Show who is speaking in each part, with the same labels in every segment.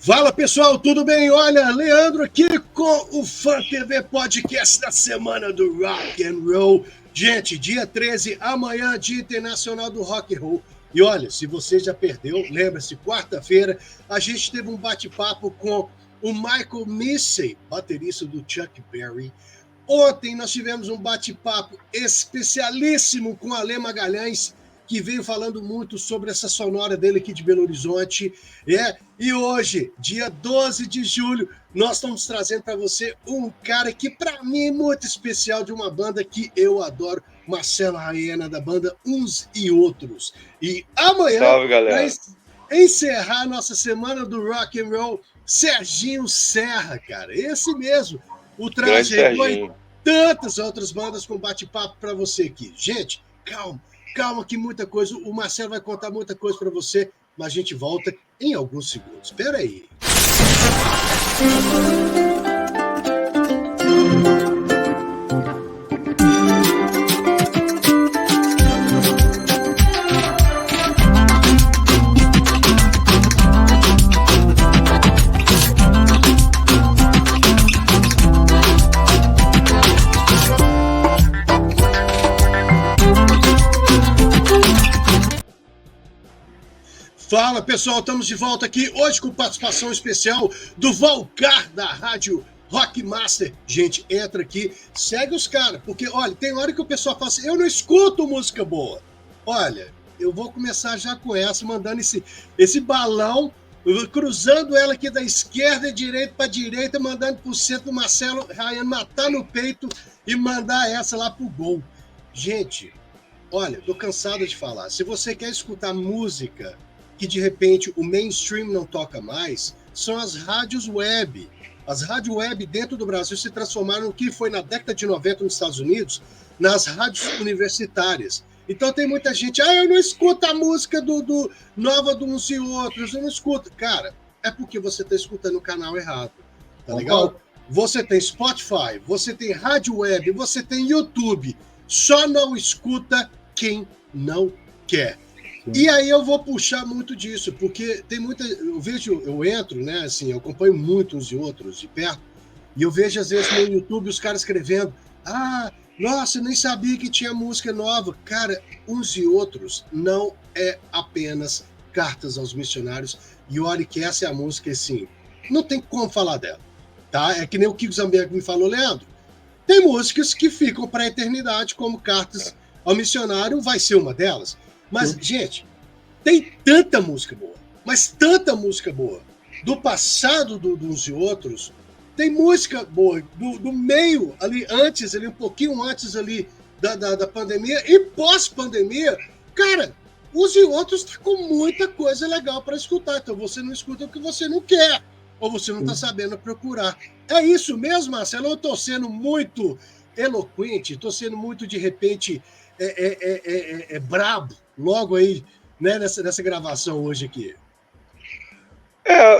Speaker 1: Fala pessoal, tudo bem? Olha, Leandro aqui com o Fã TV Podcast da semana do Rock and Roll. Gente, dia 13, amanhã, Dia Internacional do Rock and Roll. E olha, se você já perdeu, lembre-se, quarta-feira a gente teve um bate-papo com o Michael Missey, baterista do Chuck Berry. Ontem nós tivemos um bate-papo especialíssimo com a Ale Magalhães, que veio falando muito sobre essa sonora dele aqui de Belo Horizonte. E hoje, dia 12 de julho, nós estamos trazendo para você um cara que, para mim, é muito especial, de uma banda que eu adoro, Marcelo Raiena, da banda Uns e Outros. E amanhã, para encerrar a nossa semana do Rock and Roll, Serginho Serra, cara, esse mesmo. O traje e tantas outras bandas com bate-papo para você aqui. Gente, calma que muita coisa, o Marcelo vai contar muita coisa para você, mas a gente volta em alguns segundos. Espera aí. Fala pessoal, estamos de volta aqui hoje com participação especial do Valcar da rádio Rockmaster. Gente, entra aqui, segue os caras, porque olha, tem hora que o pessoal fala assim, eu não escuto música boa. Olha, eu vou começar já com essa, mandando esse balão, cruzando ela aqui da esquerda e direita para direita, mandando pro centro do Marcelo Raiena matar no peito e mandar essa lá pro gol. Gente, olha, tô cansado de falar, se você quer escutar música que de repente o mainstream não toca mais, são as rádios web. As rádios web dentro do Brasil se transformaram no que foi na década de 90 nos Estados Unidos, nas rádios universitárias. Então tem muita gente, eu não escuto a música nova do Uns e Outros, eu não escuto. Cara, é porque você está escutando o canal errado, tá legal? Você tem Spotify, você tem rádio web, você tem YouTube, só não escuta quem não quer. E aí eu vou puxar muito disso, porque tem muita... Eu entro, né, assim, eu acompanho muito Uns e Outros de perto, e eu vejo às vezes no YouTube os caras escrevendo, nossa, eu nem sabia que tinha música nova. Cara, Uns e Outros não é apenas Cartas aos Missionários, e olha que essa é a música, assim, não tem como falar dela, tá? É que nem o Kiko Zambianco me falou, Leandro, tem músicas que ficam para a eternidade, como Cartas ao Missionário vai ser uma delas. Mas, gente, tem tanta música boa, mas tanta música boa. Do passado do Uns e Outros, tem música boa. Do meio, ali antes, ali, um pouquinho antes ali da pandemia e pós-pandemia, cara, Uns e Outros tá com muita coisa legal para escutar. Então você não escuta o que você não quer, ou você não tá sabendo procurar. É isso mesmo, Marcelo? Eu tô sendo muito eloquente, tô sendo muito, de repente, brabo. Logo aí, né, nessa gravação hoje aqui.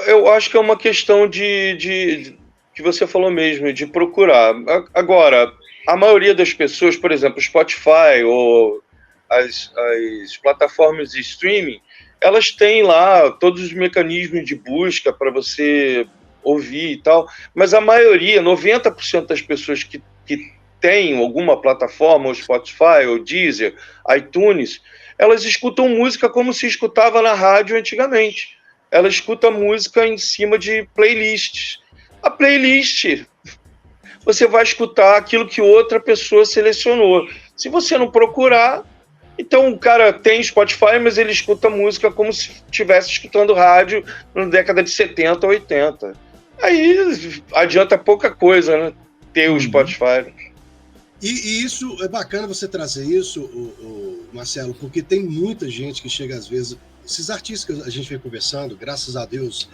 Speaker 2: Eu acho que é uma questão de que você falou mesmo, de procurar. Agora, a maioria das pessoas, por exemplo, Spotify ou as plataformas de streaming, elas têm lá todos os mecanismos de busca para você ouvir e tal, mas a maioria, 90% das pessoas que têm alguma plataforma, ou Spotify, ou Deezer, iTunes, elas escutam música como se escutava na rádio antigamente. Ela escuta música em cima de playlists. A playlist, você vai escutar aquilo que outra pessoa selecionou. Se você não procurar, então o cara tem Spotify, mas ele escuta música como se estivesse escutando rádio na década de 70, 80. Aí adianta pouca coisa, né? Ter o Spotify.
Speaker 1: E isso é bacana você trazer isso, Marcelo, porque tem muita gente que chega às vezes, esses artistas que a gente vem conversando, graças a Deus,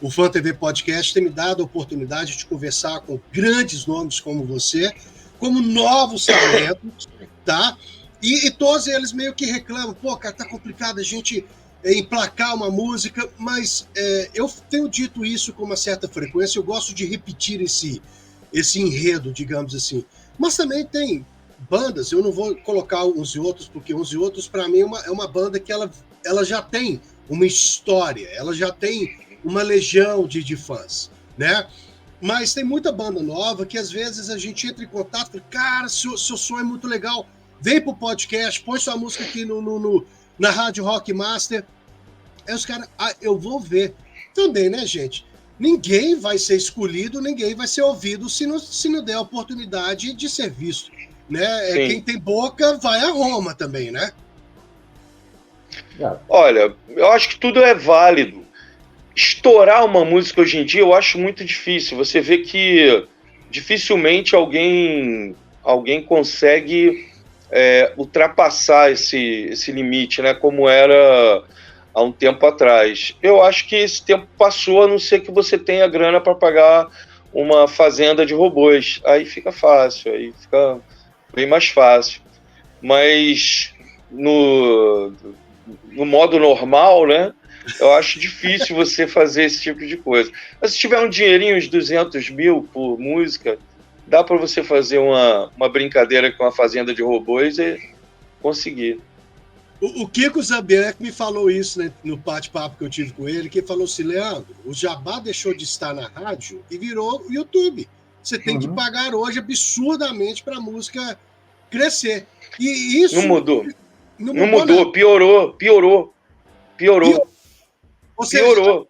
Speaker 1: o Fã TV Podcast tem me dado a oportunidade de conversar com grandes nomes como você, como novos talentos, tá? E todos eles meio que reclamam, cara, tá complicado a gente emplacar uma música, mas eu tenho dito isso com uma certa frequência, eu gosto de repetir esse enredo, digamos assim. Mas também tem bandas, eu não vou colocar Uns e Outros, porque Uns e Outros, para mim, é uma banda que ela já tem uma história, ela já tem uma legião de fãs, né? Mas tem muita banda nova que às vezes a gente entra em contato e fala, cara, seu som é muito legal, vem pro podcast, põe sua música aqui na Rádio Rock Master. Aí os caras, eu vou ver. Também, né, gente? Ninguém vai ser escolhido, ninguém vai ser ouvido se não der a oportunidade de ser visto, né? Quem tem boca vai a Roma também, né?
Speaker 2: Olha, eu acho que tudo é válido. Estourar uma música hoje em dia eu acho muito difícil. Você vê que dificilmente alguém consegue ultrapassar esse limite, né? Como era há um tempo atrás. Eu acho que esse tempo passou, a não ser que você tenha grana para pagar uma fazenda de robôs. Aí fica fácil, aí fica bem mais fácil. Mas no modo normal, né? Eu acho difícil você fazer esse tipo de coisa. Mas se tiver um dinheirinho, uns 200 mil por música, dá para você fazer uma brincadeira com a fazenda de robôs e conseguir.
Speaker 1: O Kiko Zambianchi me falou isso, né, no bate-papo que eu tive com ele, que ele falou assim, Leandro, o Jabá deixou de estar na rádio e virou YouTube. Você tem que pagar hoje absurdamente para a música crescer. E isso...
Speaker 2: Não mudou. Não mudou, piorou.
Speaker 1: Ou seja,
Speaker 2: piorou.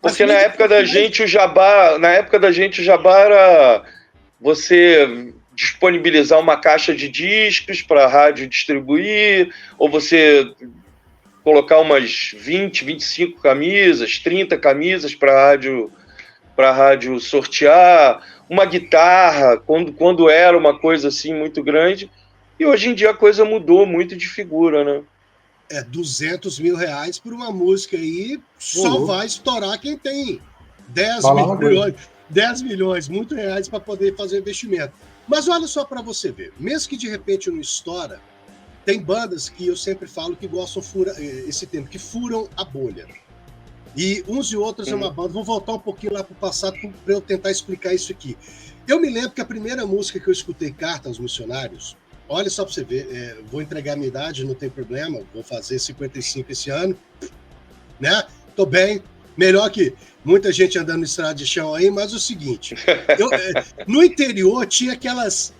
Speaker 2: Porque na época da gente o Jabá era você disponibilizar uma caixa de discos para a rádio distribuir, ou você colocar umas 20, 25 camisas, 30 camisas para a rádio sortear, uma guitarra, quando era uma coisa assim muito grande. E hoje em dia a coisa mudou muito de figura, né?
Speaker 1: 200 mil reais por uma música aí só vai estourar quem tem 10 milhões, muito reais para poder fazer investimento. Mas olha só para você ver, mesmo que de repente não estoura, tem bandas que eu sempre falo que gostam esse tempo, que furam a bolha. E uns e outros é uma banda, vou voltar um pouquinho lá para o passado para eu tentar explicar isso aqui. Eu me lembro que a primeira música que eu escutei, Carta aos Missionários, olha só para você ver, vou entregar a minha idade, não tem problema, vou fazer 55 esse ano, né? Tô bem, melhor que muita gente andando no estrada de chão aí, mas o seguinte, no interior tinha aquelas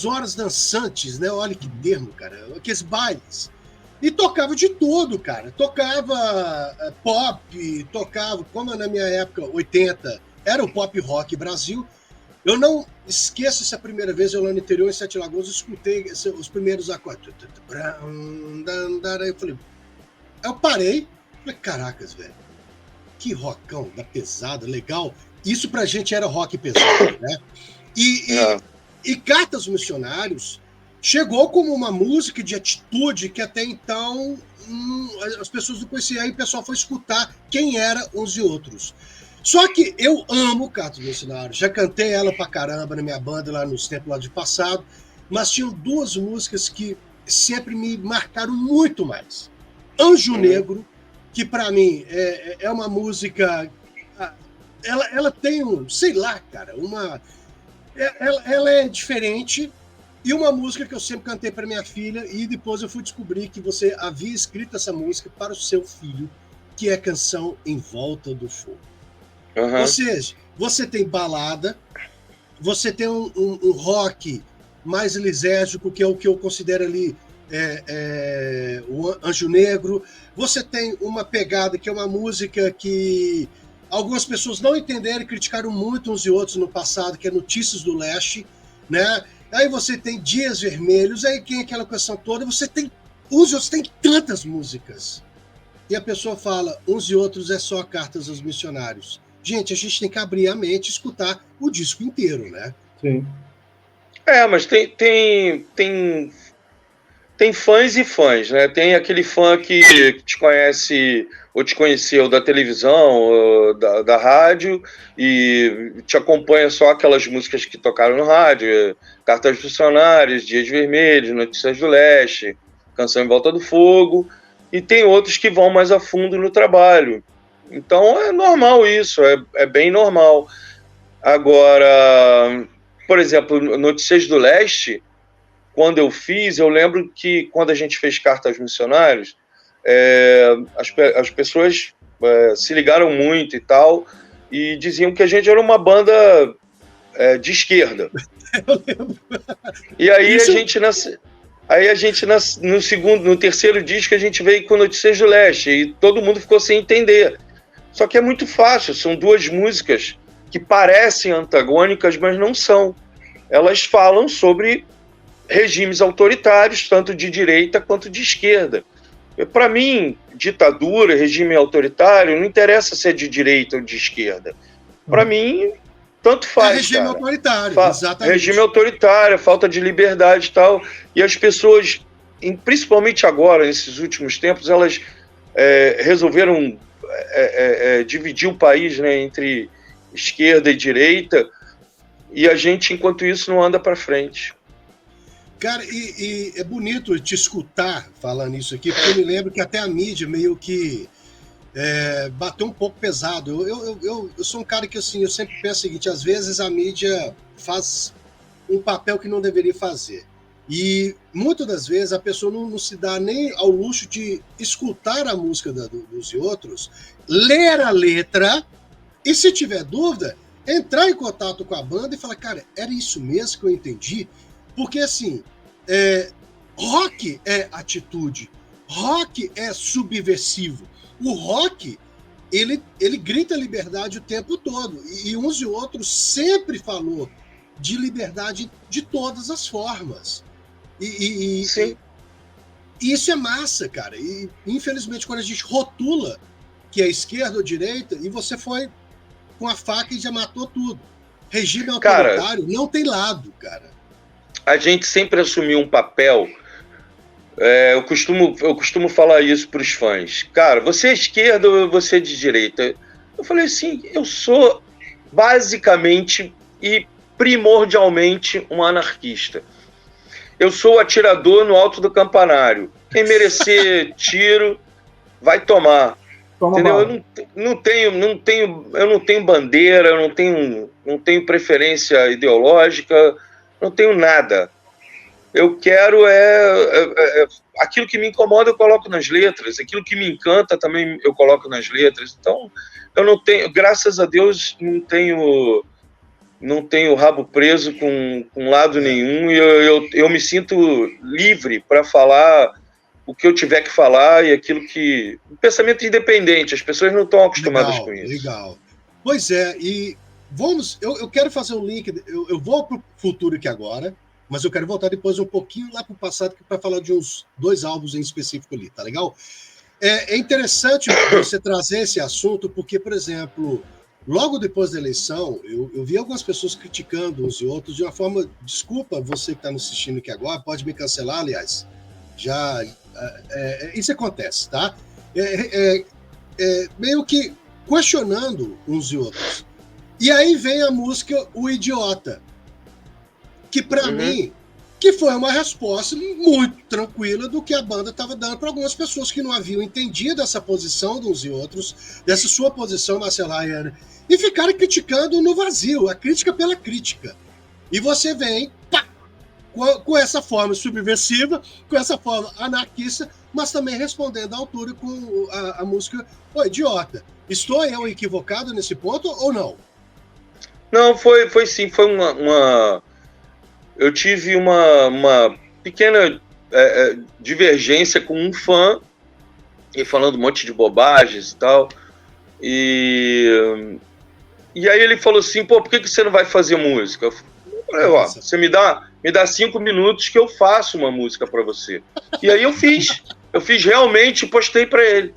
Speaker 1: horas dançantes, né? Olha que termo, cara, aqueles bailes. E tocava de tudo, cara. Tocava pop, tocava, como na minha época, 80, era o pop rock Brasil. Eu não esqueço essa primeira vez, eu lá no interior, em Sete Lagoas, eu escutei os primeiros acordes. Eu parei, falei, caracas, velho, que rockão da pesada, legal. Isso pra gente era rock pesado, né? E Carta aos Missionários chegou como uma música de atitude que até então as pessoas não conheciam, aí o pessoal foi escutar quem eram uns e outros. Só que eu amo Carta aos Missionários, já cantei ela pra caramba na minha banda lá nos tempos lá de passado, mas tinham duas músicas que sempre me marcaram muito mais. Anjo Negro, que para mim é uma música, ela tem sei lá, cara, ela é diferente, e uma música que eu sempre cantei para minha filha, e depois eu fui descobrir que você havia escrito essa música para o seu filho, que é Canção em Volta do Fogo. Ou seja, você tem balada, você tem um rock mais lisérgico, que é o que eu considero ali o Anjo Negro. Você tem uma pegada que é uma música que algumas pessoas não entenderam e criticaram muito uns e outros no passado, que é Notícias do Leste, né? Aí você tem Dias Vermelhos, aí quem é aquela questão toda, você tem uns e outros, tem tantas músicas. E a pessoa fala, uns e outros é só Cartas aos Missionários. Gente, a gente tem que abrir a mente e escutar o disco inteiro, né?
Speaker 3: Sim.
Speaker 2: Mas tem fãs e fãs, né? Tem aquele fã que te conhece ou te conheceu da televisão, ou da rádio, e te acompanha só aquelas músicas que tocaram no rádio, Cartas Missionárias, Dias Vermelhos, Notícias do Leste, Canção em Volta do Fogo, e tem outros que vão mais a fundo no trabalho. Então é normal isso, é bem normal. Agora, por exemplo, Notícias do Leste, quando eu fiz, eu lembro que quando a gente fez Carta aos Missionários, as pessoas se ligaram muito e tal, e diziam que a gente era uma banda de esquerda.
Speaker 1: Eu lembro.
Speaker 2: E aí no terceiro disco a gente veio com Notícias do Leste e todo mundo ficou sem entender. Só que é muito fácil, são duas músicas que parecem antagônicas, mas não são. Elas falam sobre regimes autoritários, tanto de direita quanto de esquerda. Para mim, ditadura, regime autoritário, não interessa se é de direita ou de esquerda. Para mim, tanto faz.
Speaker 1: Regime autoritário, exatamente.
Speaker 2: Regime autoritário, falta de liberdade e tal. E as pessoas, principalmente agora, nesses últimos tempos, elas resolveram dividir o país, né, entre esquerda e direita, e a gente, enquanto isso, não anda para frente.
Speaker 1: Cara, e é bonito te escutar falando isso aqui, porque eu me lembro que até a mídia meio que bateu um pouco pesado. Eu sou um cara que, assim, eu sempre penso o seguinte, às vezes a mídia faz um papel que não deveria fazer. E muitas das vezes a pessoa não se dá nem ao luxo de escutar a música dos outros, ler a letra e, se tiver dúvida, entrar em contato com a banda e falar, cara, era isso mesmo que eu entendi? Porque, assim, rock é atitude, rock é subversivo. O rock, ele grita liberdade o tempo todo. E uns e outros sempre falou de liberdade de todas as formas. E isso é massa, cara. E, infelizmente, quando a gente rotula que é esquerda ou direita, e você foi com a faca e já matou tudo. Regime autoritário, cara, não tem lado, cara.
Speaker 2: A gente sempre assumiu um papel. Eu costumo falar isso para os fãs. Cara, você é esquerda ou você é de direita? Eu falei assim, eu sou basicamente e primordialmente um anarquista. Eu sou o atirador no alto do campanário. Quem merecer tiro, vai tomar. Entendeu? Eu não tenho bandeira, eu não tenho preferência ideológica, não tenho nada. Eu quero aquilo que me incomoda eu coloco nas letras, aquilo que me encanta também eu coloco nas letras. Então, eu não tenho, graças a Deus, não tenho rabo preso com lado nenhum, e eu me sinto livre para falar o que eu tiver que falar e aquilo que... Pensamento independente, as pessoas não estão acostumadas com isso.
Speaker 1: Legal. Pois é, e eu quero fazer um link, eu vou para o futuro aqui agora, mas eu quero voltar depois um pouquinho lá para o passado para falar de uns 2 álbuns em específico ali, tá legal? É interessante você trazer esse assunto, porque, por exemplo, logo depois da eleição, eu vi algumas pessoas criticando uns e outros de uma forma... Desculpa você que está nos assistindo aqui agora, pode me cancelar, aliás. Isso acontece, tá? Meio que questionando uns e outros. E aí vem a música O Idiota, que para mim, que foi uma resposta muito tranquila do que a banda estava dando para algumas pessoas que não haviam entendido essa posição de uns e outros, dessa sua posição, Marcelo Raiana, e ficaram criticando no vazio, a crítica pela crítica. E você vem, pá, com essa forma subversiva, com essa forma anarquista, mas também respondendo à altura com a música O Idiota. Estou eu equivocado nesse ponto ou não?
Speaker 2: Não, foi sim, foi uma... Eu tive uma pequena divergência com um fã, e falando um monte de bobagens e tal, e aí ele falou assim, pô, por que você não vai fazer música? Eu falei, ó, você me dá 5 minutos que eu faço uma música para você. E aí eu fiz realmente e postei para ele.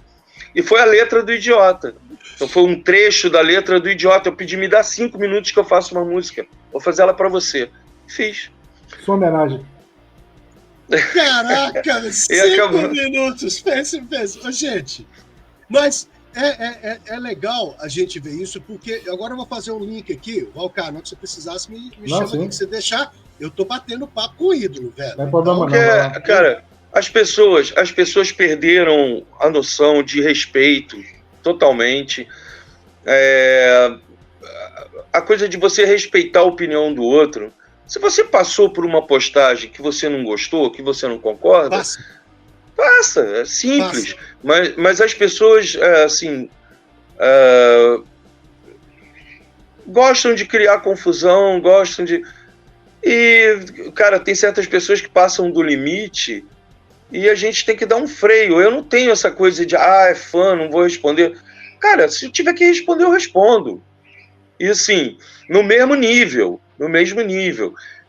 Speaker 2: E foi a letra do Idiota. Então foi um trecho da letra do Idiota. Eu pedi, me dá 5 minutos que eu faço uma música. Vou fazer ela para você. Fiz.
Speaker 3: Sua homenagem.
Speaker 1: Caraca, 5 minutos. Pense. Ô, gente, mas é legal a gente ver isso, porque agora eu vou fazer um link aqui. Valcar, não que você precisasse, me chama aqui, que você deixar. Eu tô batendo papo com o ídolo, velho.
Speaker 3: Não é problema
Speaker 2: porque, não. Cara, as pessoas perderam a noção de respeito totalmente. A coisa de você respeitar a opinião do outro. Se você passou por uma postagem que você não gostou, que você não concorda, passa, é simples. Mas as pessoas, assim, gostam de criar confusão, gostam de... E, cara, tem certas pessoas que passam do limite e a gente tem que dar um freio. Eu não tenho essa coisa de, é fã, não vou responder. Cara, se eu tiver que responder, eu respondo. E, assim, no mesmo nível.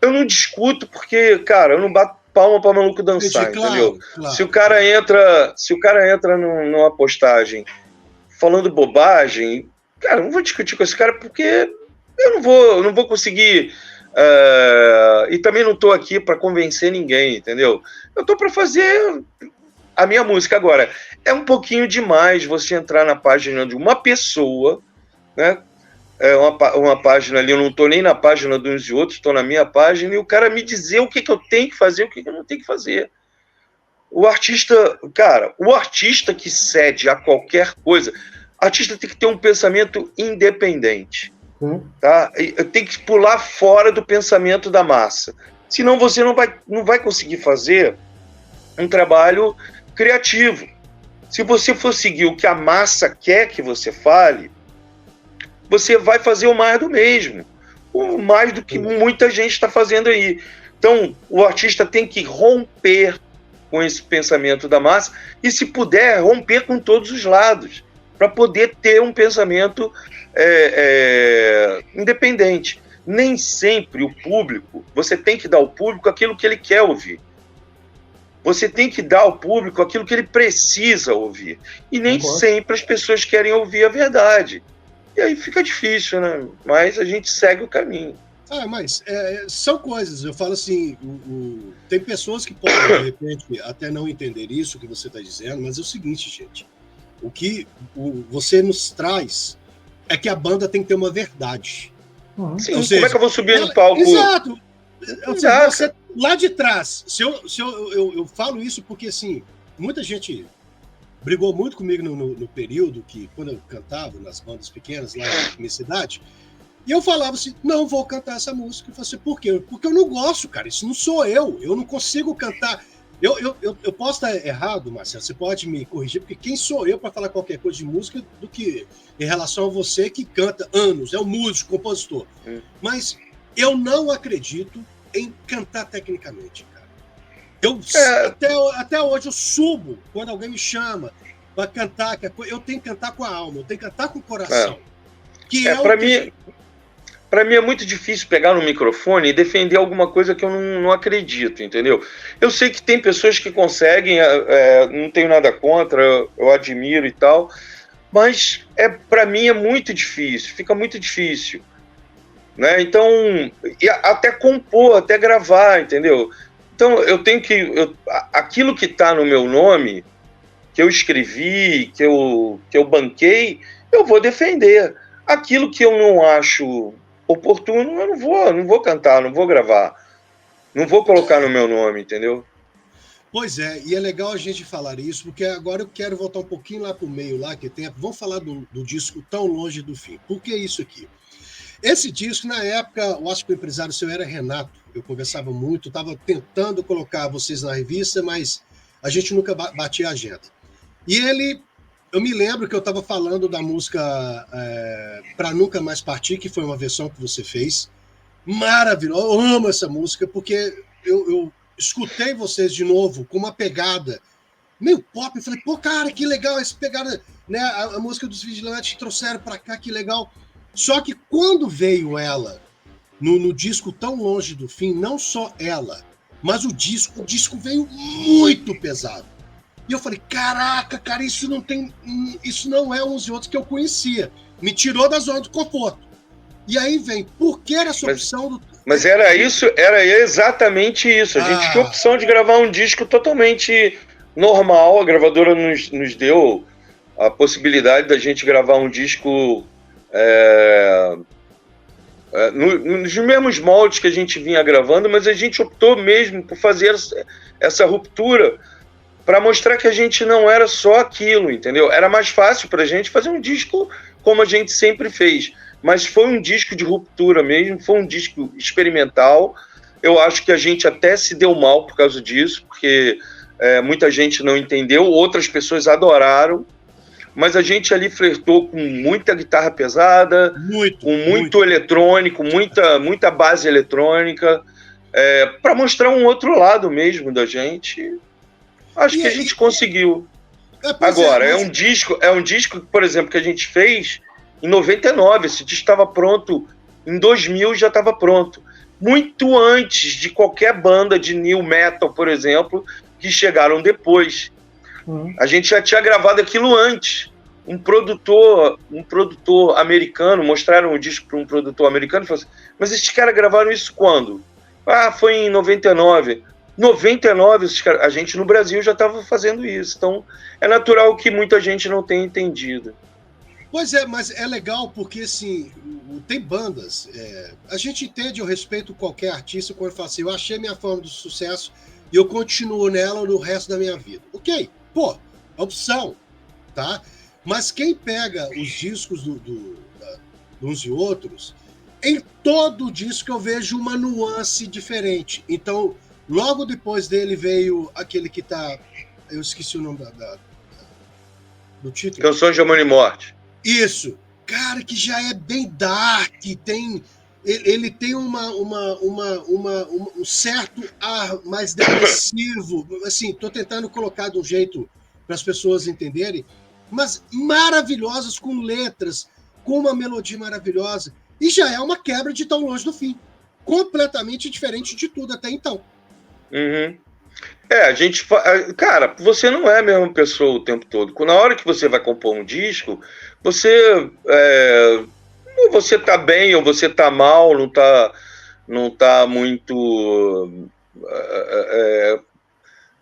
Speaker 2: Eu não discuto porque, cara, eu não bato palma para maluco dançar, entendeu? Claro. Se o cara entra numa postagem falando bobagem, cara, eu não vou discutir com esse cara porque eu não vou conseguir... e também não estou aqui para convencer ninguém, entendeu? Eu estou para fazer a minha música. Agora, é um pouquinho demais você entrar na página de uma pessoa, né? Uma página ali, eu não estou nem na página de uns e outros, estou na minha página, e o cara me dizer o que eu tenho que fazer, o que eu não tenho que fazer. O artista que cede a qualquer coisa, o artista tem que ter um pensamento independente. Tá? Tem que pular fora do pensamento da massa. Senão você não vai conseguir fazer um trabalho criativo. Se você for seguir o que a massa quer que você fale, você vai fazer o mais do mesmo. O mais do que muita gente está fazendo aí. Então, o artista tem que romper com esse pensamento da massa e, se puder, romper com todos os lados, para poder ter um pensamento independente. Nem sempre o público, você tem que dar ao público aquilo que ele quer ouvir. Você tem que dar ao público aquilo que ele precisa ouvir. E nem sempre as pessoas querem ouvir a verdade. E aí fica difícil, né? Mas a gente segue o caminho.
Speaker 1: Mas são coisas, eu falo assim, tem pessoas que podem, de repente, até não entender isso que você está dizendo, mas é o seguinte, gente, o que você nos traz é que a banda tem que ter uma verdade.
Speaker 2: Sim, ou seja, como é que eu vou subir no palco?
Speaker 1: Exato. Você, lá de trás, eu falo isso porque, assim, muita gente brigou muito comigo no período que, quando eu cantava nas bandas pequenas lá na minha cidade, e eu falava assim, não vou cantar essa música. Eu falei assim, por quê? Porque eu não gosto, cara, isso não sou eu não consigo cantar. Eu posso estar errado, Marcelo, você pode me corrigir, porque quem sou eu para falar qualquer coisa de música do que em relação a você que canta anos, é um músico, compositor. Mas eu não acredito em cantar tecnicamente, cara. Até hoje eu subo quando alguém me chama para cantar, eu tenho que cantar com a alma, eu tenho que cantar com o coração.
Speaker 2: Para mim é muito difícil pegar no microfone e defender alguma coisa que eu não acredito, entendeu? Eu sei que tem pessoas que conseguem, não tenho nada contra, eu admiro e tal, mas para mim é muito difícil, fica muito difícil, né? Então, até compor, até gravar, entendeu? Então eu tenho que... aquilo que está no meu nome, que eu escrevi, que eu banquei, eu vou defender. Aquilo que eu não acho oportuno, eu não vou cantar, não vou gravar, não vou colocar no meu nome, entendeu?
Speaker 1: Pois é, e é legal a gente falar isso, porque agora eu quero voltar um pouquinho lá para o meio, lá que tem. Vamos falar do disco Tão Longe do Fim. Por que isso aqui? Esse disco, na época, eu acho que o empresário seu era Renato, eu conversava muito, estava tentando colocar vocês na revista, mas a gente nunca batia a agenda. E ele... Eu me lembro que eu estava falando da música Pra Nunca Mais Partir, que foi uma versão que você fez. Maravilhosa, eu amo essa música, porque eu escutei vocês de novo com uma pegada meio pop. Eu falei, pô, cara, que legal essa pegada, né? A música dos Vigilantes trouxeram para cá, que legal. Só que quando veio ela no disco Tão Longe do Fim, não só ela, mas o disco veio muito pesado. E eu falei, caraca, cara, isso não é uns e outros que eu conhecia. Me tirou da zona de conforto. E aí vem, por que essa opção?
Speaker 2: Mas era exatamente isso. A gente tinha a opção de gravar um disco totalmente normal. A gravadora nos deu a possibilidade da gente gravar um disco nos mesmos moldes que a gente vinha gravando, mas a gente optou mesmo por fazer essa ruptura para mostrar que a gente não era só aquilo, entendeu? Era mais fácil para a gente fazer um disco como a gente sempre fez, mas foi um disco de ruptura mesmo, foi um disco experimental. Eu acho que a gente até se deu mal por causa disso, porque muita gente não entendeu, outras pessoas adoraram, mas a gente ali flertou com muita guitarra pesada, com muito eletrônico, muita base eletrônica, para mostrar um outro lado mesmo da gente. Acho que a gente conseguiu. Agora, é um disco, por exemplo, que a gente fez em 99. Esse disco estava pronto, em 2000 já estava pronto. Muito antes de qualquer banda de new metal, por exemplo, que chegaram depois. A gente já tinha gravado aquilo antes. Um produtor americano, mostraram o disco para um produtor americano e falou assim, mas esses caras gravaram isso quando? Ah, foi em 99. 99, a gente no Brasil já estava fazendo isso. Então, é natural que muita gente não tenha entendido.
Speaker 1: Pois é, mas é legal porque, assim, tem bandas, a gente entende, eu respeito qualquer artista quando fala assim, eu achei minha forma de sucesso e eu continuo nela no resto da minha vida. Ok, pô, opção, tá? Mas quem pega os discos uns e outros, em todo disco eu vejo uma nuance diferente. Então, logo depois dele veio aquele que tá, eu esqueci o nome do título.
Speaker 2: Canções de Amor e Morte.
Speaker 1: Isso, cara, que já é bem dark, ele tem um certo ar mais depressivo, assim, tô tentando colocar de um jeito para as pessoas entenderem, mas maravilhosas, com letras, com uma melodia maravilhosa, e já é uma quebra de Tão Longe do Fim, completamente diferente de tudo até então.
Speaker 2: Uhum. A gente... Cara, você não é a mesma pessoa o tempo todo. Na hora que você vai compor um disco, você... ou você tá bem, ou você tá mal, não tá muito...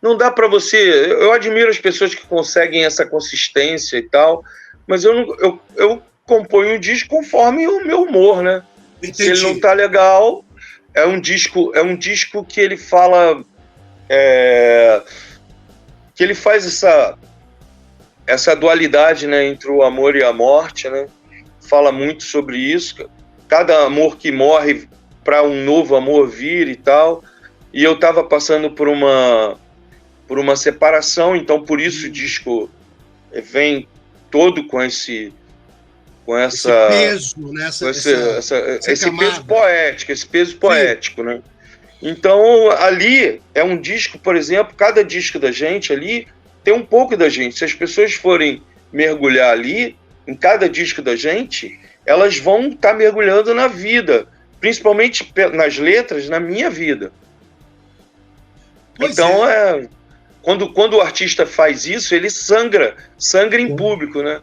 Speaker 2: não dá para você... Eu admiro as pessoas que conseguem essa consistência e tal, mas eu componho um disco conforme o meu humor, né? Entendi. Se ele não tá legal, é um disco que ele fala... que ele faz essa dualidade, né, entre o amor e a morte, né? Fala muito sobre isso. Cada amor que morre para um novo amor vir e tal. E eu estava passando por uma separação, então por isso o disco vem todo com esse
Speaker 1: peso, né?
Speaker 2: Esse peso poético, né? Então, ali é um disco, por exemplo, cada disco da gente ali tem um pouco da gente. Se as pessoas forem mergulhar ali, em cada disco da gente, elas vão estar mergulhando na vida, principalmente nas letras, na minha vida. Pois então, quando o artista faz isso, ele sangra em público, né?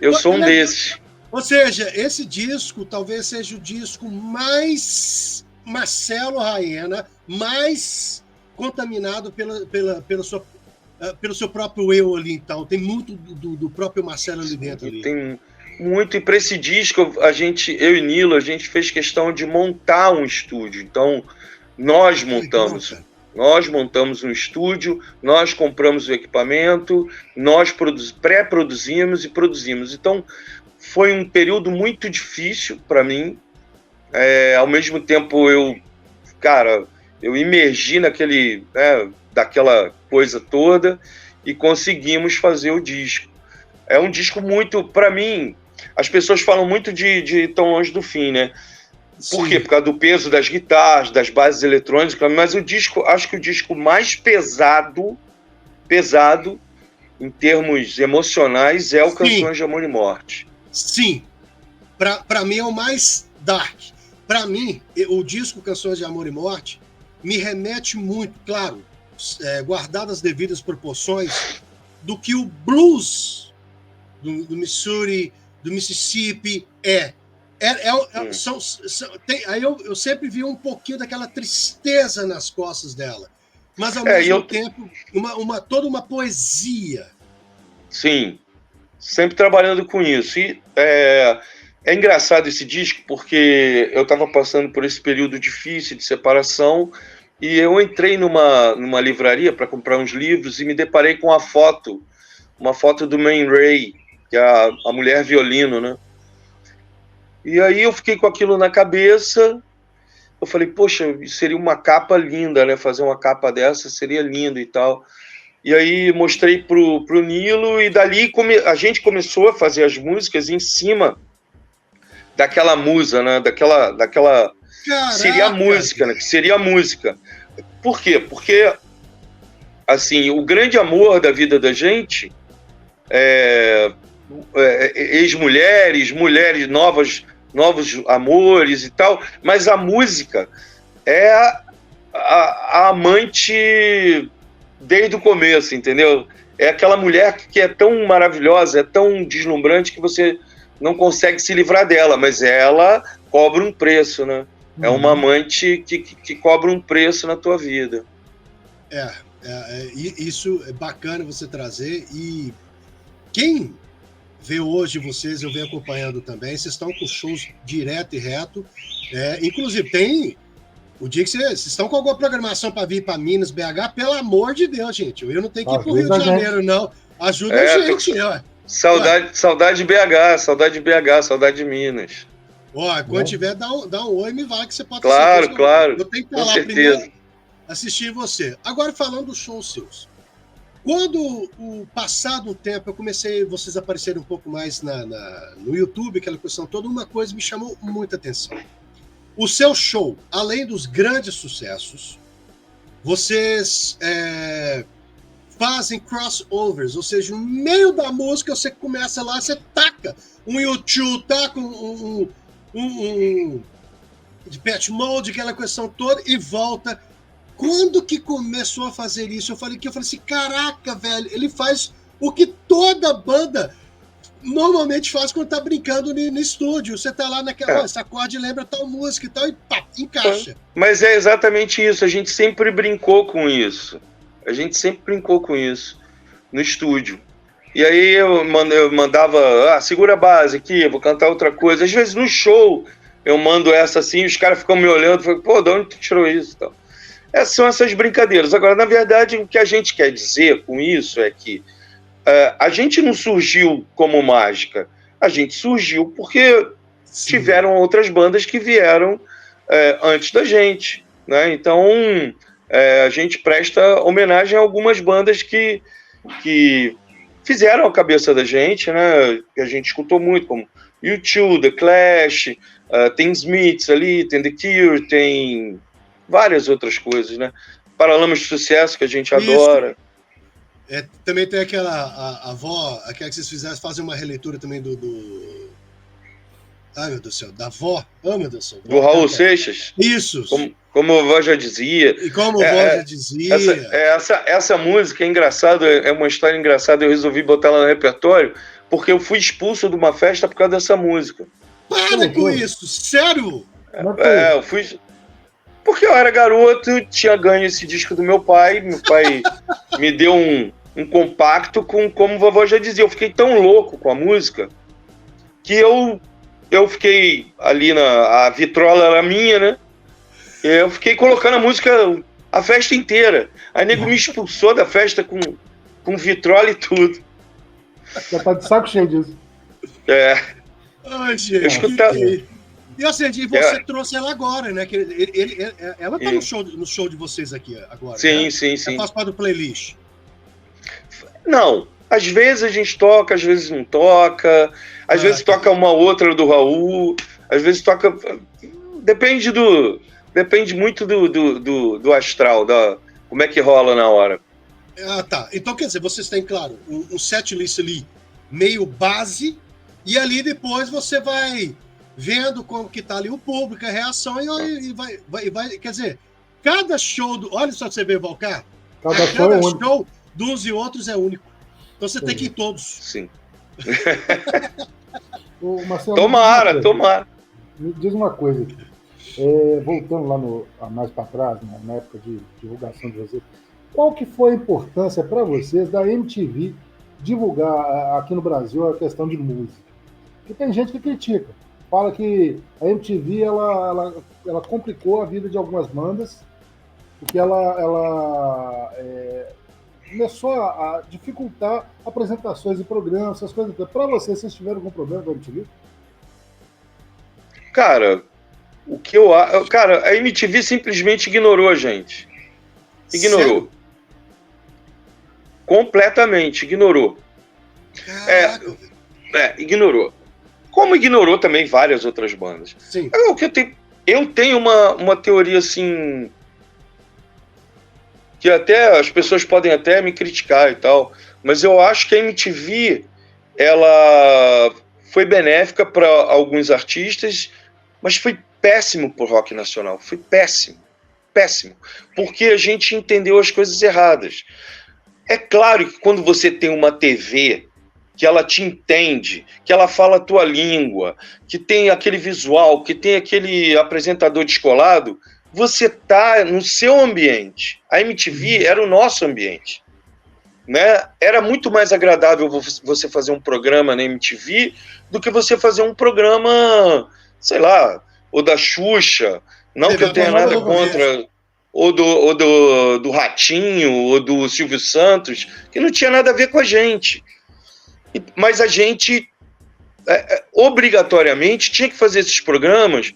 Speaker 2: Eu sou um desses.
Speaker 1: Ou seja, esse disco talvez seja o disco mais... Marcelo Raena, mais contaminado pelo seu próprio eu ali, então. Tem muito do próprio Marcelo ali dentro. Ali.
Speaker 2: Tem muito, e para esse disco, eu e Nilo, a gente fez questão de montar um estúdio. Então, nós montamos um estúdio, nós compramos o equipamento, nós pré-produzimos e produzimos. Então, foi um período muito difícil para mim. Ao mesmo tempo eu imergi daquela coisa toda e conseguimos fazer o disco. É um disco muito, para mim, as pessoas falam muito de Tão Longe do Fim, né? Por quê? Por causa do peso das guitarras, das bases eletrônicas, mas acho que o disco mais pesado em termos emocionais é o Canções de Amor e Morte.
Speaker 1: Sim, para mim é o mais dark. Para mim, o disco Canções de Amor e Morte me remete muito, claro, guardadas as devidas proporções, do que o blues do Missouri, do Mississippi aí eu sempre vi um pouquinho daquela tristeza nas costas dela, mas ao mesmo tempo toda uma poesia.
Speaker 2: Sim, sempre trabalhando com isso. E é engraçado esse disco porque eu estava passando por esse período difícil de separação e eu entrei numa livraria para comprar uns livros e me deparei com uma foto do Man Ray, que é a mulher violino, né? E aí eu fiquei com aquilo na cabeça, eu falei, poxa, seria uma capa linda, né? Fazer uma capa dessa seria lindo e tal. E aí mostrei pro Nilo, e dali a gente começou a fazer as músicas em cima daquela musa, né? Daquela
Speaker 1: Caraca,
Speaker 2: seria a música, né? Que seria a música. Por quê? Porque, assim, o grande amor da vida da gente ex-mulheres, mulheres novos amores e tal, mas a música é a amante desde o começo, entendeu? É aquela mulher que é tão maravilhosa, é tão deslumbrante que você não consegue se livrar dela, mas ela cobra um preço, né? É uma amante que cobra um preço na tua vida.
Speaker 1: Isso é bacana você trazer, e quem vê hoje vocês, eu venho acompanhando também, vocês estão com shows direto e reto, inclusive tem o dia que vocês estão com alguma programação para vir para Minas, BH, pelo amor de Deus, gente, eu não tenho que ir para o Rio de Janeiro, não, ajuda a gente.
Speaker 2: Saudade de BH, saudade de BH, saudade de Minas.
Speaker 1: Quando tiver, dá um oi, me vai que você pode
Speaker 2: assistir. Claro.
Speaker 1: Eu tenho que estar lá primeiro, assistir você. Agora, falando dos shows seus. Quando, passado um tempo, vocês aparecerem um pouco mais no YouTube, aquela questão toda, uma coisa me chamou muita atenção. O seu show, além dos grandes sucessos, vocês fazem crossovers, ou seja, no meio da música você começa lá, você taca um YouTube, taca um Depeche Mode, aquela questão toda, e volta. Quando que começou a fazer isso? Eu falei assim, caraca, velho, ele faz o que toda banda normalmente faz quando tá brincando no estúdio. Você tá lá naquela, esse acorde lembra tal música e tal, e pá, encaixa.
Speaker 2: Mas é exatamente isso, a gente sempre brincou com isso. No estúdio. E aí eu mandava, segura a base aqui, vou cantar outra coisa. Às vezes no show eu mando essa assim, os caras ficam me olhando, falam, pô, de onde tu tirou isso? Então, são essas brincadeiras. Agora, na verdade, o que a gente quer dizer com isso é que a gente não surgiu como mágica, a gente surgiu porque tiveram outras bandas que vieram antes da gente, né? Então, a gente presta homenagem a algumas bandas que fizeram a cabeça da gente, né? Que a gente escutou muito, como U2, The Clash, tem Smiths ali, tem The Cure, tem várias outras coisas, né? Paralamas de Sucesso, que a gente adora.
Speaker 1: Também tem aquela aquela que vocês fazem uma releitura também ai, meu Deus do céu, da avó. Oh, meu Deus do céu.
Speaker 2: Do Raul Seixas.
Speaker 1: Isso.
Speaker 2: Como a vovó já dizia.
Speaker 1: E como a vovó já dizia.
Speaker 2: Essa música é engraçada, é uma história engraçada, eu resolvi botar ela no repertório, porque eu fui expulso de uma festa por causa dessa música.
Speaker 1: Para com isso, sério?
Speaker 2: Eu fui... Porque eu era garoto, tinha ganho esse disco do meu pai me deu um compacto com como a vovó já dizia. Eu fiquei tão louco com a música que eu fiquei ali a vitrola era minha, né? Eu fiquei colocando a música a festa inteira. Aí nego me expulsou da festa com vitrola e tudo.
Speaker 3: Já tá de saco cheio disso.
Speaker 1: Ai, gente. E assim, você trouxe ela agora, né? Ela tá no show de vocês aqui agora.
Speaker 2: Sim,
Speaker 1: né?
Speaker 2: sim.
Speaker 1: Ela faz parte do playlist.
Speaker 2: Não. Às vezes a gente toca, às vezes não toca. Às vezes toca uma outra do Raul. Às vezes toca... Depende muito do astral, como é que rola na hora.
Speaker 1: Tá. Então, quer dizer, vocês têm, claro, um set list ali meio base, e ali depois você vai vendo como que tá ali o público, a reação, e vai... Quer dizer, cada show... Olha só que você vê, Valcar.
Speaker 3: Cada
Speaker 1: show de uns e outros é único. Então você tem que ir em todos.
Speaker 2: Sim.
Speaker 3: Marcelo,
Speaker 2: tomara.
Speaker 3: Me diz uma coisa aqui. Voltando lá mais para trás, né, na época de divulgação de vocês, qual que foi a importância para vocês da MTV divulgar aqui no Brasil a questão de música? Porque tem gente que critica, fala que a MTV ela complicou a vida de algumas bandas, porque ela começou a dificultar apresentações e programas, essas coisas. Para vocês tiveram algum problema com a MTV?
Speaker 2: Cara, a MTV simplesmente ignorou a gente. Ignorou. Completamente, ignorou.
Speaker 1: Caraca.
Speaker 2: Ignorou. Como ignorou também várias outras bandas.
Speaker 1: Sim.
Speaker 2: Eu tenho uma teoria assim, que até as pessoas podem até me criticar e tal, mas eu acho que a MTV ela foi benéfica para alguns artistas, mas foi péssimo pro rock nacional. Foi péssimo. Péssimo. Porque a gente entendeu as coisas erradas. É claro que quando você tem uma TV que ela te entende, que ela fala a tua língua, que tem aquele visual, que tem aquele apresentador descolado, você está no seu ambiente. A MTV era o nosso ambiente. Né? Era muito mais agradável você fazer um programa na MTV do que você fazer um programa, sei lá, ou da Xuxa, não que eu tenha nada contra, ou do Ratinho, ou do Silvio Santos, que não tinha nada a ver com a gente. Mas a gente obrigatoriamente tinha que fazer esses programas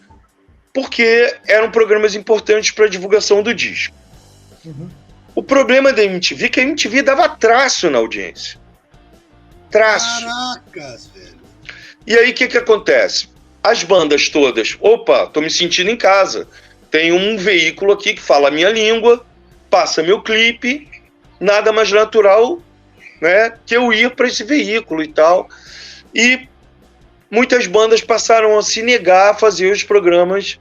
Speaker 2: porque eram programas importantes para a divulgação do disco.
Speaker 3: Uhum.
Speaker 2: O problema da MTV é que a MTV dava traço na audiência. Traço.
Speaker 1: Caracas, velho.
Speaker 2: E aí o que acontece? As bandas todas, opa, tô me sentindo em casa. Tem um veículo aqui que fala a minha língua, passa meu clipe, nada mais natural, né, que eu ir para esse veículo e tal. E muitas bandas passaram a se negar a fazer os programas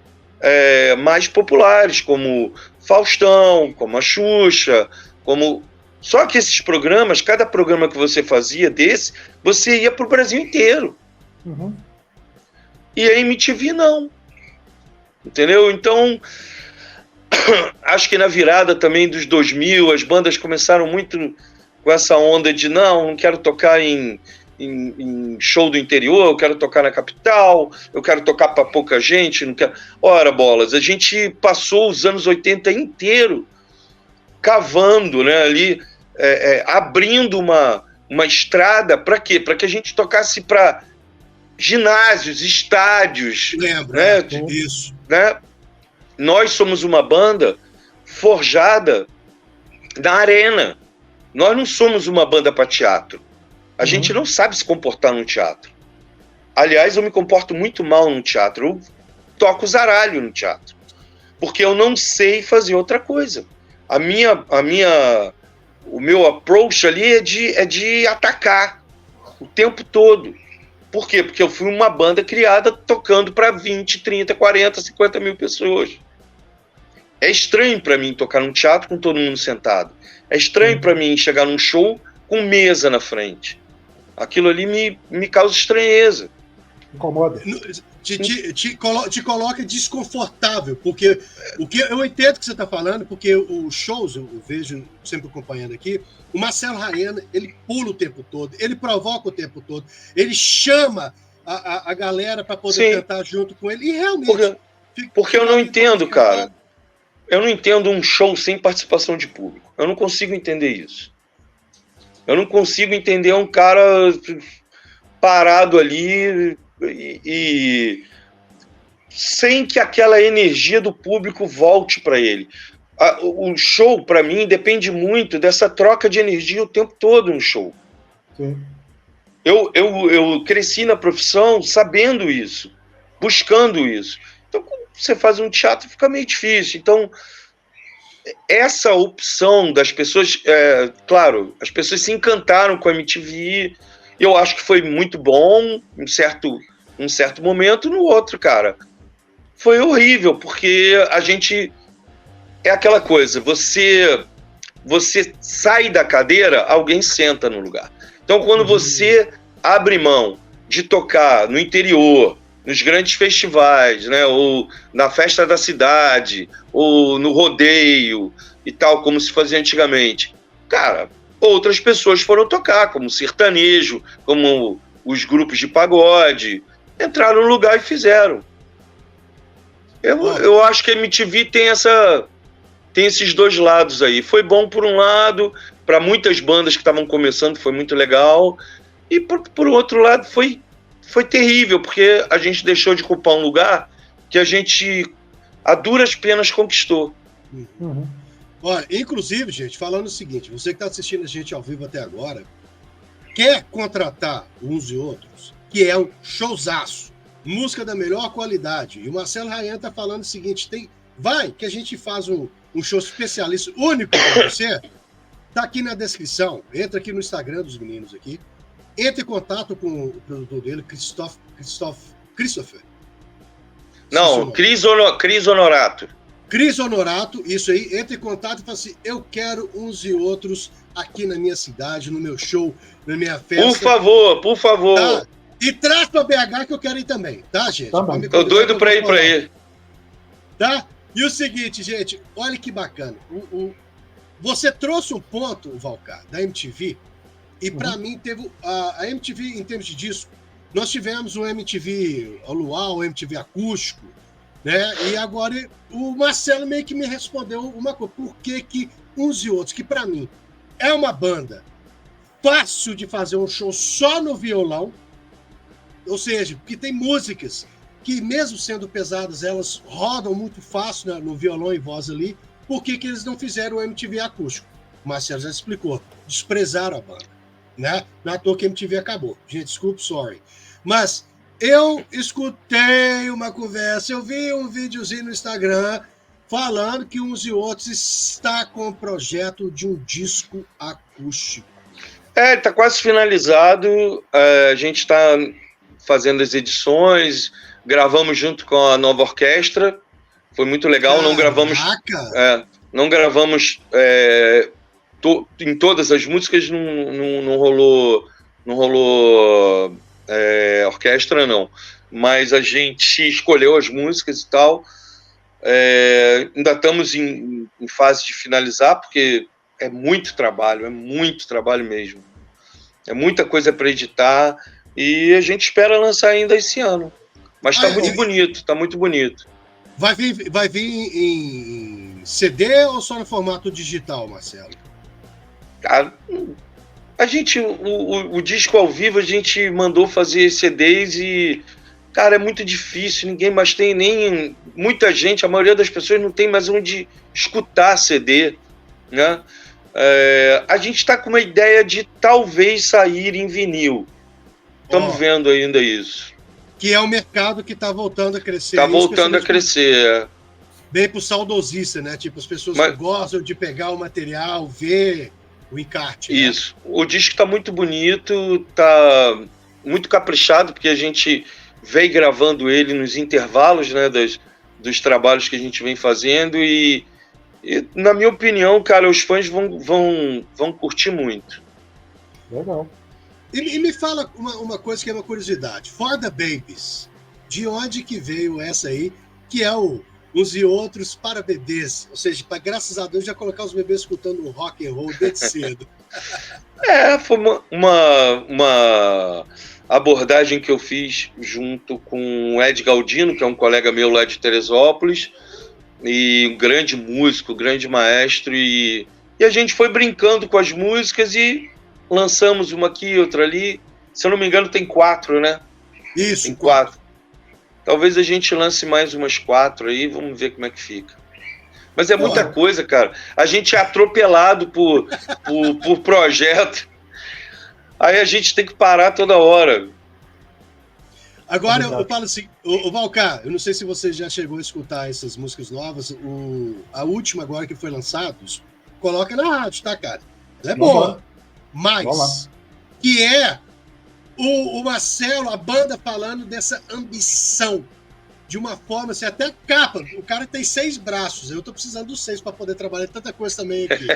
Speaker 2: mais populares, como Faustão, como a Xuxa, como... Só que esses programas, cada programa que você fazia desse, você ia para o Brasil inteiro.
Speaker 3: Uhum.
Speaker 2: E a MTV não. Entendeu? Então, acho que na virada também dos 2000, as bandas começaram muito com essa onda de não quero tocar em show do interior, eu quero tocar na capital, eu quero tocar para pouca gente, não quero... Ora, bolas, a gente passou os anos 80 inteiro cavando, né, ali, abrindo uma estrada para quê? Para que a gente tocasse para ginásios, estádios.
Speaker 1: Lembra,
Speaker 2: né?
Speaker 1: Isso.
Speaker 2: Né? Nós somos uma banda forjada na arena. Nós não somos uma banda para teatro. A gente não sabe se comportar num teatro. Aliás, eu me comporto muito mal no teatro. Eu toco zaralho no teatro. Porque eu não sei fazer outra coisa. O meu approach ali é de atacar o tempo todo. Por quê? Porque eu fui uma banda criada tocando para 20, 30, 40, 50 mil pessoas. É estranho para mim tocar num teatro com todo mundo sentado. É estranho para mim chegar num show com mesa na frente. Aquilo ali me causa estranheza.
Speaker 3: Incomoda.
Speaker 1: Te coloca desconfortável, porque o que eu entendo que você está falando, porque os shows, eu vejo sempre acompanhando aqui, o Marcelo Raena, ele pula o tempo todo, ele provoca o tempo todo, ele chama a galera para poder cantar junto com ele, e realmente...
Speaker 2: Porque eu não entendo, cara. Eu não entendo um show sem participação de público. Eu não consigo entender isso. Eu não consigo entender um cara parado ali e sem que aquela energia do público volte para ele. O show, para mim, depende muito dessa troca de energia o tempo todo no show.
Speaker 3: Sim.
Speaker 2: Eu cresci na profissão sabendo isso, buscando isso. Então, quando você faz um teatro, fica meio difícil. Então, essa opção das pessoas... claro, as pessoas se encantaram com a MTV. Eu acho que foi muito bom em um certo momento. No outro, cara, foi horrível, porque a gente... É aquela coisa, você sai da cadeira, alguém senta no lugar. Então, quando você abre mão de tocar no interior, nos grandes festivais, né, ou na festa da cidade, ou no rodeio e tal, como se fazia antigamente, cara, outras pessoas foram tocar, como sertanejo, como os grupos de pagode, entraram no lugar e fizeram. Eu acho que a MTV tem esses dois lados aí. Foi bom por um lado, para muitas bandas que estavam começando foi muito legal, e por outro lado foi terrível, porque a gente deixou de ocupar um lugar que a gente a duras penas conquistou.
Speaker 3: Uhum.
Speaker 1: Olha, inclusive, gente, falando o seguinte, você que está assistindo a gente ao vivo até agora, quer contratar uns e outros, que é um showzaço, música da melhor qualidade, e o Marcelo Rayan está falando o seguinte, vai que a gente faz um show especialista único para você, tá aqui na descrição, entra aqui no Instagram dos meninos aqui, entre em contato com o produtor dele, Christopher.
Speaker 2: Não, Cris Honorato.
Speaker 1: Cris Honorato, isso aí, entra em contato e fala assim, eu quero uns e outros aqui na minha cidade, no meu show, na minha festa.
Speaker 2: Por favor.
Speaker 1: Tá? E traz pra BH que eu quero ir também, tá, gente?
Speaker 2: Tô doido pra ir pra aí.
Speaker 1: Tá? E o seguinte, gente, olha que bacana. Você trouxe um ponto, Valcar, da MTV, e pra mim teve a MTV, em termos de disco, nós tivemos o MTV ao luau, o MTV acústico, né? E agora o Marcelo meio que me respondeu uma coisa, por que uns e outros, que pra mim é uma banda fácil de fazer um show só no violão, ou seja, porque tem músicas que mesmo sendo pesadas, elas rodam muito fácil, né, no violão e voz ali, por que eles não fizeram o MTV acústico? O Marcelo já explicou, desprezaram a banda, né? Não é à toa que a MTV acabou. Gente, desculpe, sorry. Mas eu escutei uma conversa, eu vi um videozinho no Instagram falando que uns e outros está com o projeto de um disco acústico.
Speaker 2: Ele está quase finalizado, a gente está fazendo as edições, gravamos junto com a nova orquestra, foi muito legal.
Speaker 1: Caraca.
Speaker 2: Não gravamos em todas as músicas, não rolou orquestra, não, mas a gente escolheu as músicas e tal. Ainda estamos em fase de finalizar, porque é muito trabalho mesmo, é muita coisa para editar, e a gente espera lançar ainda esse ano, mas está muito bonito.
Speaker 1: Vai vir em CD ou só no formato digital, Marcelo?
Speaker 2: A gente, o disco ao vivo, a gente mandou fazer CDs e, cara, é muito difícil, ninguém mais tem, muita gente, a maioria das pessoas não tem mais onde escutar CD, né? A gente está com uma ideia de talvez sair em vinil. Estamos vendo ainda isso.
Speaker 1: Que é o mercado que está voltando a crescer.
Speaker 2: Está voltando a crescer.
Speaker 1: Bem pro saudosista, né? Tipo, as pessoas que gostam de pegar o material, ver o encarte.
Speaker 2: Isso. Né? O disco está muito bonito, está muito caprichado, porque a gente vem gravando ele nos intervalos, né, dos trabalhos que a gente vem fazendo, e na minha opinião, cara, os fãs vão curtir muito.
Speaker 3: Legal.
Speaker 1: E me fala uma coisa que é uma curiosidade. For the Babies, de onde que veio essa aí, que é uns e outros para bebês? Ou seja, graças a Deus, já colocar os bebês escutando rock and roll desde cedo.
Speaker 2: Foi uma abordagem que eu fiz junto com o Ed Galdino, que é um colega meu lá de Teresópolis, e um grande músico, grande maestro, e a gente foi brincando com as músicas e lançamos uma aqui, outra ali. Se eu não me engano, tem 4, né?
Speaker 1: Isso.
Speaker 2: Tem 4. Talvez a gente lance mais umas 4 aí, vamos ver como é que fica. Mas é muita coisa, cara. A gente é atropelado por projeto. Aí a gente tem que parar toda hora.
Speaker 1: Agora, eu falo assim, o Valcar, eu não sei se você já chegou a escutar essas músicas novas, a última agora que foi lançada, coloca na rádio, tá, cara? Ela é boa. Mas, que é o Marcelo, a banda falando dessa ambição, de uma forma, assim, até capa, o cara tem 6 braços, eu tô precisando dos 6 para poder trabalhar tanta coisa também aqui,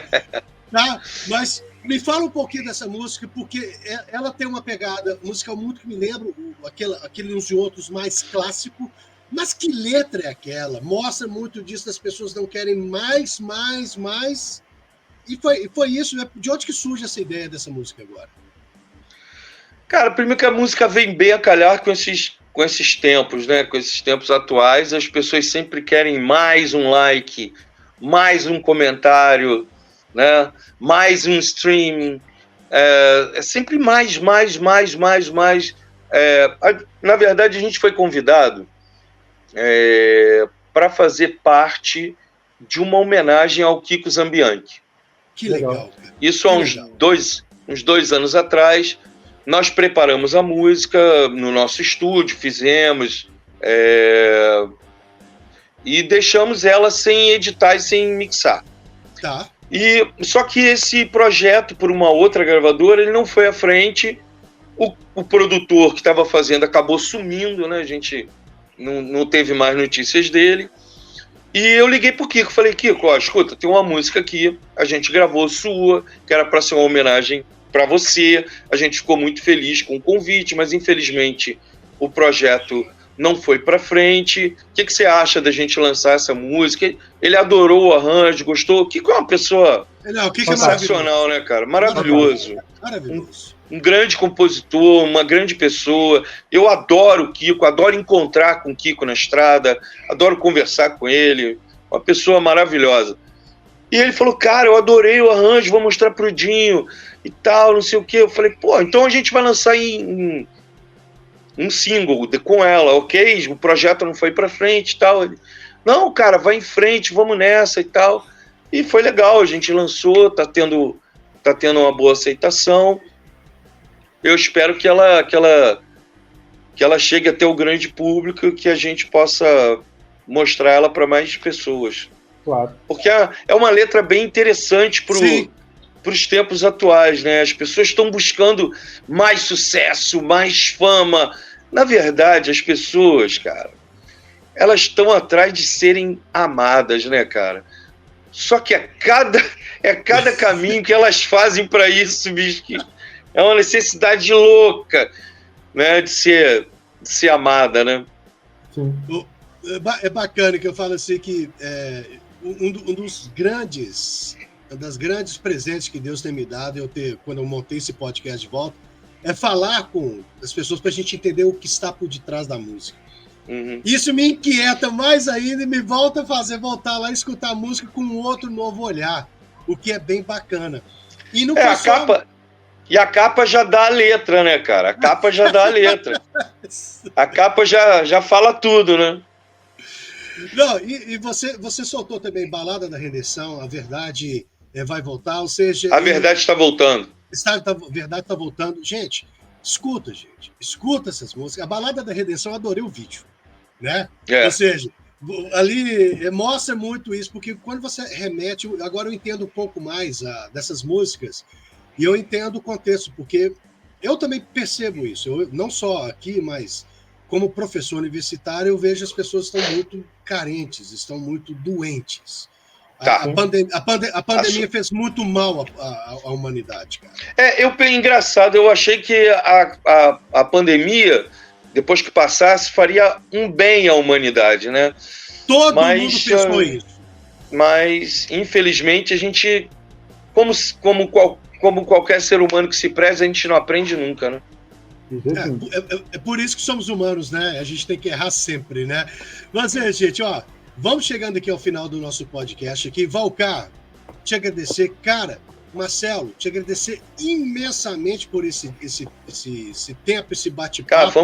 Speaker 1: tá? Mas me fala um pouquinho dessa música, porque ela tem uma pegada musical muito que me lembra aquele uns e outros mais clássico, mas que letra é aquela? Mostra muito disso, das pessoas não querem mais, e foi isso, né? De onde que surge essa ideia dessa música agora?
Speaker 2: Cara, primeiro que a música vem bem a calhar com esses tempos, né? Com esses tempos atuais, as pessoas sempre querem mais um like, mais um comentário, né? Mais um streaming. É sempre mais. Na verdade, a gente foi convidado para fazer parte de uma homenagem ao Kiko Zambianchi.
Speaker 1: Que legal, cara.
Speaker 2: Isso há uns 2 anos atrás. Nós preparamos a música no nosso estúdio, fizemos e deixamos ela sem editar e sem mixar.
Speaker 1: Tá.
Speaker 2: Só que esse projeto, por uma outra gravadora, ele não foi à frente. O produtor que estava fazendo acabou sumindo, né? A gente não teve mais notícias dele. E eu liguei pro Kiko, falei, Kiko, ó, escuta, tem uma música aqui, a gente gravou sua, que era para ser uma homenagem para você. A gente ficou muito feliz com o convite, mas infelizmente o projeto não foi para frente. O que você acha da gente lançar essa música? Ele adorou o arranjo, gostou. O Kiko é uma pessoa sensacional, né, cara? Maravilhoso.
Speaker 1: Maravilhoso.
Speaker 2: Um grande compositor, uma grande pessoa. Eu adoro o Kiko, adoro encontrar com o Kiko na estrada, adoro conversar com ele. Uma pessoa maravilhosa. E ele falou, cara, eu adorei o arranjo, vou mostrar pro Dinho e tal, não sei o quê. Eu falei, pô, então a gente vai lançar um single com ela, ok? O projeto não foi pra frente e tal. Ele, não, cara, vai em frente, vamos nessa e tal. E foi legal, a gente lançou, tá tendo uma boa aceitação. Eu espero que ela chegue até o grande público, que a gente possa mostrar ela para mais pessoas.
Speaker 3: Claro.
Speaker 2: Porque é uma letra bem interessante para os tempos atuais, né? As pessoas estão buscando mais sucesso, mais fama. Na verdade, as pessoas, cara, elas estão atrás de serem amadas, né, cara? Só que é cada caminho que elas fazem para isso, bicho, que é uma necessidade louca, né, de ser amada, né?
Speaker 3: Sim.
Speaker 1: É bacana que eu falo assim que das grandes presentes que Deus tem me dado, quando eu montei esse podcast de volta, é falar com as pessoas para a gente entender o que está por detrás da música.
Speaker 2: Uhum.
Speaker 1: Isso me inquieta mais ainda e me volta a fazer voltar lá e escutar a música com um outro novo olhar, o que é bem bacana. E não
Speaker 2: a capa já dá a letra, né, cara? A capa já dá a letra. A capa já fala tudo, né?
Speaker 1: Não, e você soltou também Balada da Redenção, A Verdade Vai Voltar, ou seja...
Speaker 2: A Verdade está voltando.
Speaker 1: A Verdade está voltando. Gente. Escuta essas músicas. A Balada da Redenção, eu adorei o vídeo, né? Ou seja, ali mostra muito isso, porque quando você remete... Agora eu entendo um pouco mais dessas músicas, e eu entendo o contexto, porque eu também percebo isso. Eu, não só aqui, mas como professor universitário, eu vejo as pessoas estão muito carentes, estão muito doentes.
Speaker 2: Tá.
Speaker 1: A pandemia fez muito mal à humanidade, cara.
Speaker 2: Engraçado, eu achei que a pandemia, depois que passasse, faria um bem à humanidade, né?
Speaker 1: Todo mundo pensou isso.
Speaker 2: Mas, infelizmente, a gente, como qualquer ser humano que se preze, a gente não aprende nunca, né?
Speaker 1: É por isso que somos humanos, né? A gente tem que errar sempre, né? Mas, gente, ó, vamos chegando aqui ao final do nosso podcast aqui. Valcar, te agradecer, cara. Marcelo, te agradecer imensamente por esse tempo, esse bate-papo.
Speaker 2: Cara, foi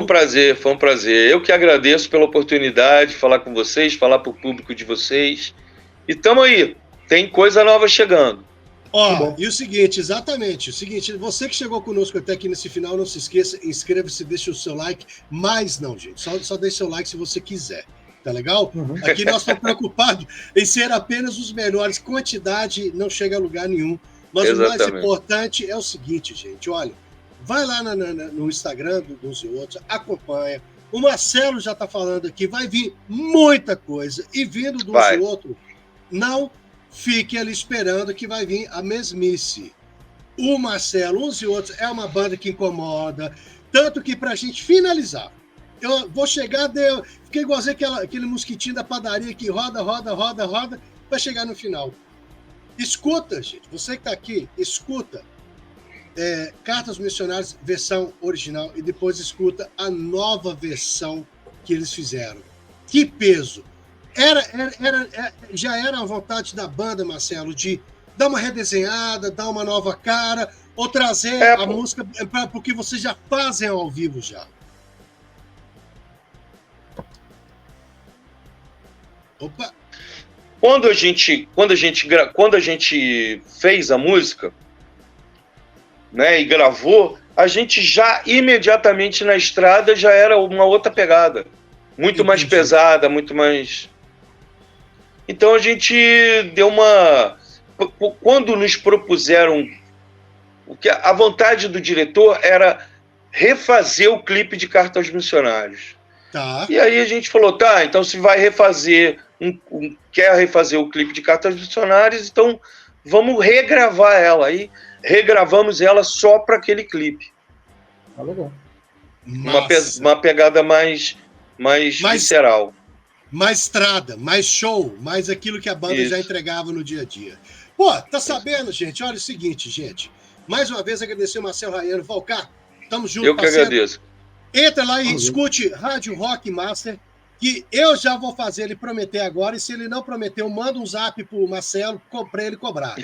Speaker 2: um prazer. Eu que agradeço pela oportunidade de falar com vocês, falar para o público de vocês. E tamo aí, tem coisa nova chegando.
Speaker 1: Ó, e o seguinte, exatamente, você que chegou conosco até aqui nesse final, não se esqueça, inscreva-se, deixa o seu like, mas não, gente, só deixa o seu like se você quiser, tá legal?
Speaker 3: Uhum.
Speaker 1: Aqui nós estamos preocupados em ser apenas os melhores, quantidade não chega a lugar nenhum, mas
Speaker 2: Exatamente.
Speaker 1: O mais importante é o seguinte, gente, olha, vai lá no Instagram dos outros, acompanha, o Marcelo já tá falando aqui, vai vir muita coisa, e vindo dos outros, não fique ali esperando que vai vir a mesmice. O Marcelo, uns e outros, é uma banda que incomoda. Tanto que, pra gente finalizar, eu vou chegar, fiquei igualzinho aquele mosquitinho da padaria que roda, vai chegar no final. Escuta, gente, você que tá aqui, escuta Cartas Missionárias, versão original, e depois escuta a nova versão que eles fizeram. Que peso! Já era a vontade da banda, Marcelo, de dar uma redesenhada, dar uma nova cara, ou trazer a música porque vocês já fazem ao vivo já. Opa!
Speaker 2: Quando a gente fez a música, né, e gravou, a gente já imediatamente na estrada já era uma outra pegada, muito mais pesada, muito mais. Então a gente deu uma. Quando nos propuseram, a vontade do diretor era refazer o clipe de Carta aos Missionários.
Speaker 1: Tá.
Speaker 2: E aí a gente falou, tá, então se vai refazer, quer refazer o clipe de Carta aos Missionários, então vamos regravar ela. Aí regravamos ela só para aquele clipe.
Speaker 3: Tá legal.
Speaker 2: Uma pegada mais visceral.
Speaker 1: Mais estrada, mais show, mais aquilo que a banda já entregava no dia a dia. Pô, tá sabendo, gente? Olha o seguinte, gente. Mais uma vez agradecer o Marcelo Raiano. Valcar, tamo junto,
Speaker 2: eu parceiro. Eu que agradeço.
Speaker 1: Entra lá e escute Rádio Rock Master, que eu já vou fazer ele prometer agora, e se ele não prometeu, manda um zap pro Marcelo pra ele cobrar.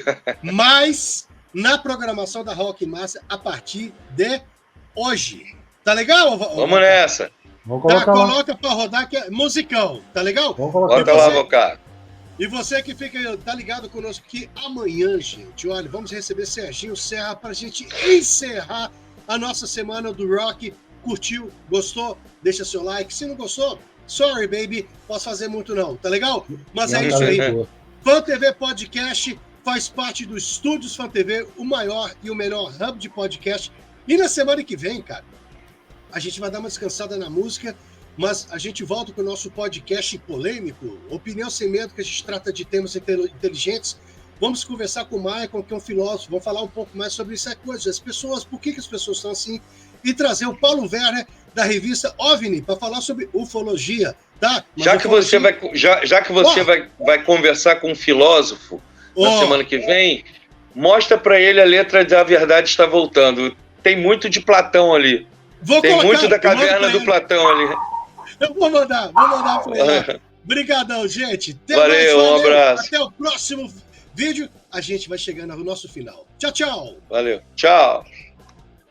Speaker 1: Mas na programação da Rock Master a partir de hoje. Tá legal?
Speaker 2: Vamos nessa.
Speaker 1: Tá, coloca pra rodar que é musicão, tá legal?
Speaker 2: Bota lá, Valcar.
Speaker 1: E você que tá ligado conosco aqui amanhã, gente, olha, vamos receber Serginho Serra pra gente encerrar a nossa semana do rock. Curtiu? Gostou? Deixa seu like. Se não gostou, sorry, baby. Posso fazer muito não, tá legal? Mas é isso aí. Fan TV Podcast faz parte do Estúdios Fan TV, o maior e o melhor hub de podcast. E na semana que vem, cara, a gente vai dar uma descansada na música, mas a gente volta com o nosso podcast polêmico, Opinião Sem Medo, que a gente trata de temas inteligentes. Vamos conversar com o Michael, que é um filósofo, vamos falar um pouco mais sobre essa coisa, as pessoas, por que as pessoas estão assim, e trazer o Paulo Werner, da revista OVNI, para falar sobre ufologia, tá? Mas
Speaker 2: já que você vai conversar com um filósofo na semana que vem, mostra para ele a letra da Verdade Está Voltando. Tem muito de Platão ali. Tem muito da caverna do Platão ali.
Speaker 1: Eu vou mandar para ele. Obrigadão, gente.
Speaker 2: Valeu, um abraço.
Speaker 1: Até o próximo vídeo. A gente vai chegando ao nosso final. Tchau, tchau.
Speaker 2: Valeu. Tchau.